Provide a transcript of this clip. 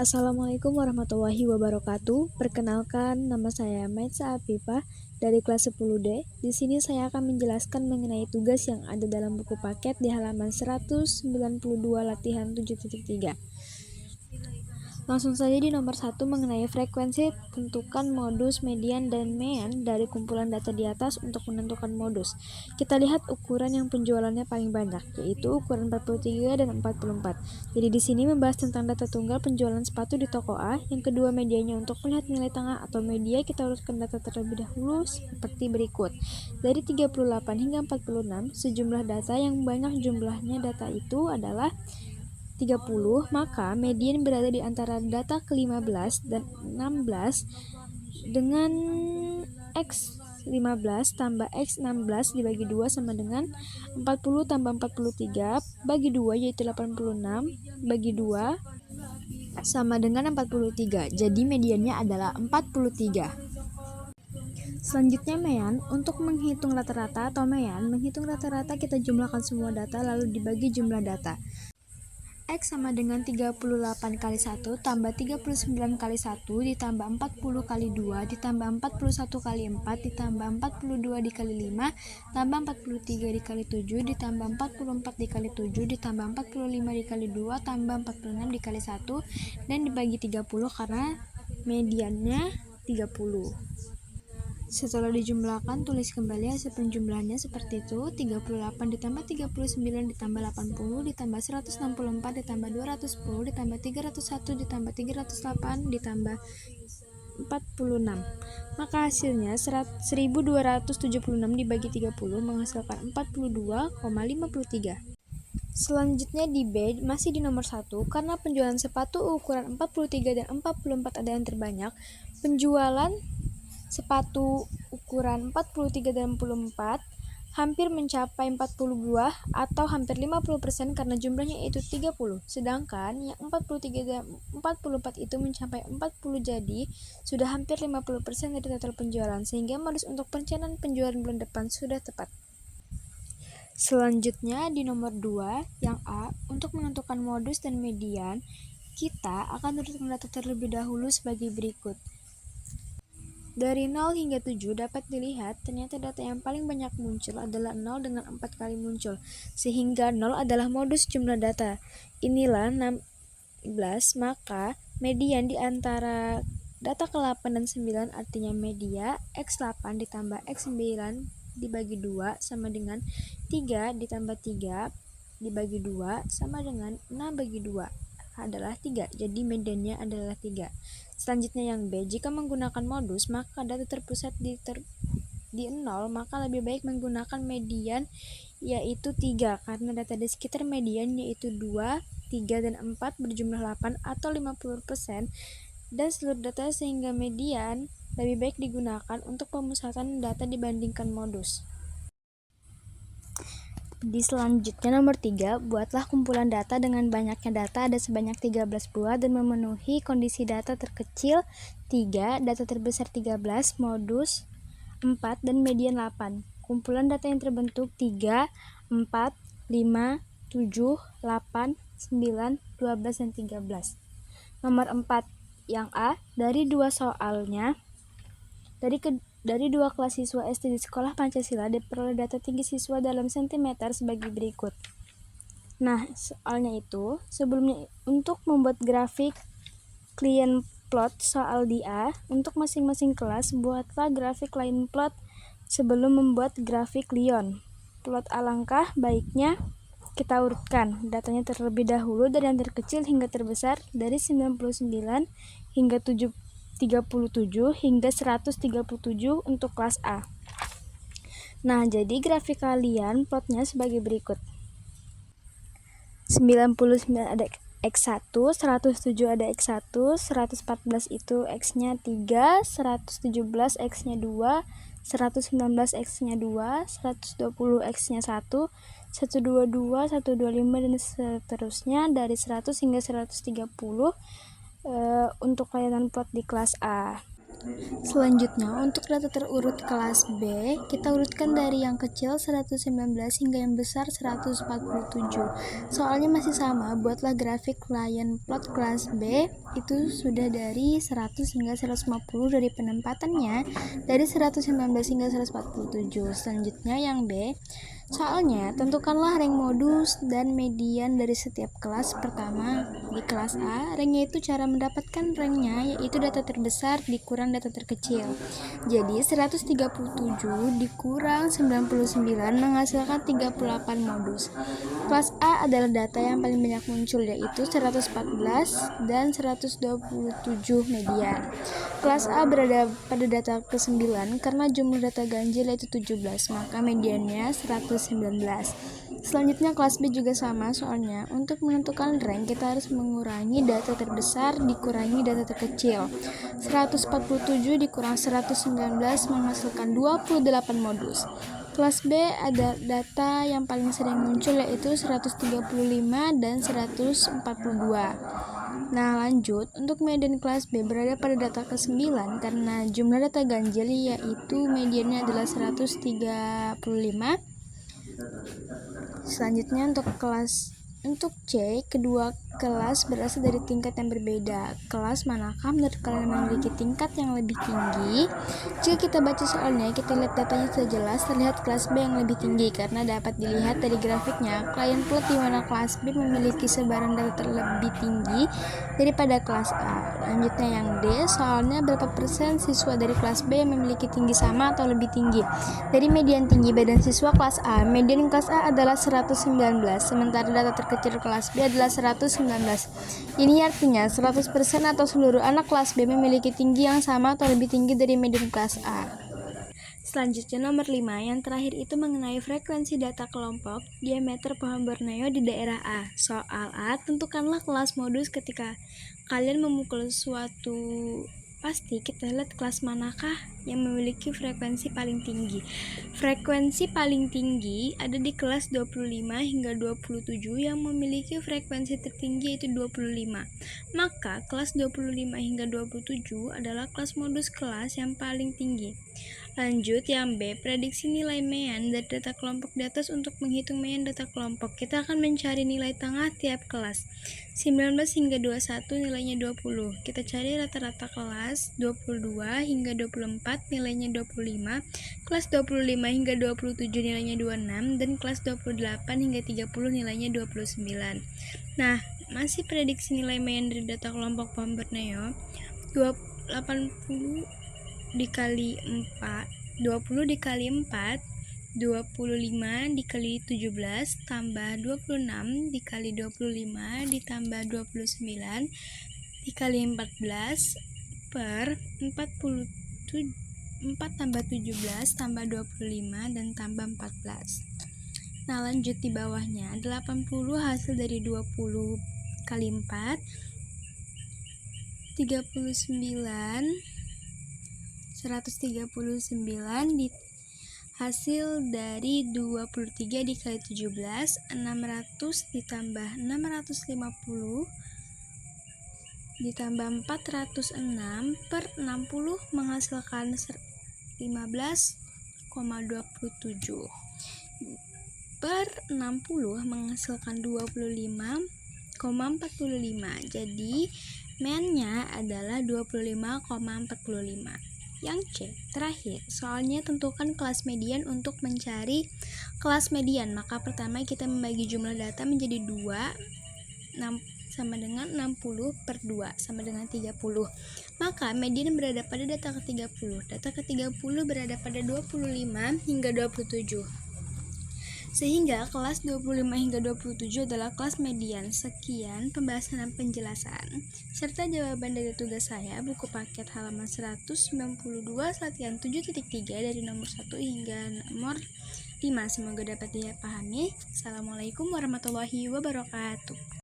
Assalamualaikum warahmatullahi wabarakatuh. Perkenalkan, nama saya Maitza Afifah dari kelas 10D. Di sini saya akan menjelaskan mengenai tugas yang ada dalam buku paket di halaman 192 latihan 7.3. Langsung saja di nomor 1 mengenai frekuensi, tentukan modus, median, dan mean dari kumpulan data di atas untuk menentukan modus. Kita lihat ukuran yang penjualannya paling banyak, yaitu ukuran 43 dan 44. Jadi di sini membahas tentang data tunggal penjualan sepatu di toko A. Yang kedua, medianya. Untuk melihat nilai tengah atau media, kita urutkan data terlebih dahulu seperti berikut. Dari 38 hingga 46, sejumlah data yang banyak jumlahnya data itu adalah 30, maka median berada di antara data ke-15 dan 16 dengan X 15 tambah X 16 dibagi 2 sama dengan 40 tambah 43 bagi 2, yaitu 86 bagi 2 sama dengan 43. Jadi mediannya adalah 43. Selanjutnya mean. Untuk menghitung rata-rata atau mean, menghitung rata-rata kita jumlahkan semua data lalu dibagi jumlah data. X sama dengan 38 kali 1 tambah 39 kali 1 ditambah 40 kali 2 ditambah 41 kali 4 ditambah 42 dikali 5 tambah 43 dikali 7 ditambah 44 dikali 7 ditambah 45 dikali 2 tambah 46 dikali 1 dan dibagi 30 karena mediannya 30. Setelah dijumlahkan, tulis kembali hasil penjumlahannya seperti itu. 38 ditambah 39 ditambah 80 ditambah 164 ditambah 210 ditambah 301 ditambah 308 ditambah 46. Maka hasilnya 1276 dibagi 30 menghasilkan 42,53. Selanjutnya di B, masih di nomor 1, karena penjualan sepatu ukuran 43 dan 44 ada yang terbanyak, penjualan sepatu ukuran 43 dan 44 hampir mencapai 40 buah atau hampir 50% karena jumlahnya yaitu 30. Sedangkan yang 43 dan 44 itu mencapai 40, jadi sudah hampir 50% dari total penjualan, sehingga modus untuk perencanaan penjualan bulan depan sudah tepat. Selanjutnya di nomor 2, yang A, untuk menentukan modus dan median, kita akan urutkan data terlebih dahulu sebagai berikut. Dari 0 hingga 7 dapat dilihat ternyata data yang paling banyak muncul adalah 0 dengan 4 kali muncul, sehingga 0 adalah modus jumlah data. Inilah 16, maka median di antara data ke-8 dan 9 artinya media X8 ditambah X9 dibagi 2 sama dengan 3 ditambah 3 dibagi 2 sama dengan 6 bagi 2 adalah 3, jadi mediannya adalah 3. Selanjutnya yang B, jika menggunakan modus maka data terpusat di 0, maka lebih baik menggunakan median yaitu 3 karena data di sekitar median yaitu 2, 3, dan 4 berjumlah 8 atau 50% dan seluruh data, sehingga median lebih baik digunakan untuk pemusatan data dibandingkan modus. Di selanjutnya nomor 3, buatlah kumpulan data dengan banyaknya data ada sebanyak 13 buah dan memenuhi kondisi data terkecil 3, data terbesar 13, modus 4, dan median 8. Kumpulan data yang terbentuk 3, 4, 5, 7, 8, 9, 12, dan 13. Nomor 4, yang A, dari dua soalnya, dari dua kelas siswa SD di Sekolah Pancasila diperoleh data tinggi siswa dalam sentimeter sebagai berikut. Nah, soalnya itu, sebelumnya untuk membuat grafik line plot soal di A, untuk masing-masing kelas, buatlah grafik line plot sebelum membuat grafik Lyon. Plot alangkah baiknya kita urutkan datanya terlebih dahulu dari yang terkecil hingga terbesar, dari 99 hingga 37 hingga 137 untuk kelas A. Nah, jadi grafik kalian plotnya sebagai berikut. 99 ada X1, 107 ada X1, 114 itu X-nya 3, 117 X-nya 2, 119 X-nya 2, 120 X-nya 1, 122, 125 dan seterusnya dari 100 hingga 130 untuk layanan plot di kelas A. Selanjutnya, untuk data terurut kelas B, kita urutkan dari yang kecil 119 hingga yang besar 147. Soalnya masih sama, buatlah grafik line plot kelas B, itu sudah dari 100 hingga 150 dari penempatannya, dari 119 hingga 147. Selanjutnya yang B, soalnya tentukanlah rank modus dan median dari setiap kelas. Pertama, di kelas A, ranknya itu cara mendapatkan ranknya yaitu data terbesar dikurang data terkecil. Jadi 137 dikurang 99 menghasilkan 38 modus. Kelas A adalah data yang paling banyak muncul yaitu 114 dan 127 median. Kelas A berada pada data ke-9 karena jumlah data ganjil yaitu 17, maka mediannya 119. Selanjutnya kelas B juga sama, soalnya untuk menentukan rank kita harus mengurangi data terbesar dikurangi data terkecil. 147 dikurang 119 menghasilkan 28 modus. Kelas B ada data yang paling sering muncul yaitu 135 dan 142. Nah lanjut, untuk median kelas B berada pada data ke-9 karena jumlah data ganjil yaitu mediannya adalah 135. Selanjutnya untuk C, kedua kelas berasal dari tingkat yang berbeda. Kelas manakah menurut kalian memiliki tingkat yang lebih tinggi? Jika kita baca soalnya, kita lihat datanya sudah jelas, terlihat kelas B yang lebih tinggi karena dapat dilihat dari grafiknya. Client plot di mana kelas B memiliki sebaran data terlebih tinggi daripada kelas A. Lanjutnya yang D, soalnya berapa persen siswa dari kelas B yang memiliki tinggi sama atau lebih tinggi dari median tinggi badan siswa kelas A. Median kelas A adalah 119, sementara data terkecil kelas B adalah 119. Ini artinya 100% atau seluruh anak kelas B memiliki tinggi yang sama atau lebih tinggi dari median kelas A. Selanjutnya nomor 5, yang terakhir itu mengenai frekuensi data kelompok diameter pohon Borneo di daerah A. Soal A, tentukanlah kelas modus ketika kalian memukul suatu. Pasti kita lihat kelas manakah yang memiliki frekuensi paling tinggi. Frekuensi paling tinggi ada di kelas 25 hingga 27 yang memiliki frekuensi tertinggi yaitu 25. Maka kelas 25 hingga 27 adalah kelas modus kelas yang paling tinggi. Lanjut yang B, prediksi nilai mean dari data kelompok di atas. Untuk menghitung mean data kelompok, kita akan mencari nilai tengah tiap kelas. 19 hingga 21 nilainya 20. Kita cari rata-rata kelas 22 hingga 24 nilainya 25, kelas 25 hingga 27 nilainya 26, dan kelas 28 hingga 30 nilainya 29. Nah, masih prediksi nilai mean dari data kelompok pohon Borneo 80 dikali 4, 20 dikali 4, 25 dikali 17 tambah 26 dikali 25 ditambah 29 dikali 14 per 47, 4 tambah 17 tambah 25 dan tambah 14. Nah lanjut di bawahnya 80 hasil dari 20 kali 4, 39, 139 di hasil dari 23 dikali 17, 600 ditambah 650 ditambah 406 per 60 menghasilkan 15,27 per 60 menghasilkan 25,45. Jadi mean-nya adalah 25,45. Yang C, terakhir, soalnya tentukan kelas median. Untuk mencari kelas median, maka pertama kita membagi jumlah data menjadi 2, 6 sama dengan 60 per 2 sama dengan 30. Maka median berada pada data ke-30. Data ke-30 berada pada 25 hingga 27. Sehingga kelas 25 hingga 27 adalah kelas median. Sekian pembahasan dan penjelasan serta jawaban dari tugas saya buku paket halaman 192 latihan 7.3 dari nomor 1 hingga nomor 5. Semoga dapat dipahami. Assalamualaikum warahmatullahi wabarakatuh.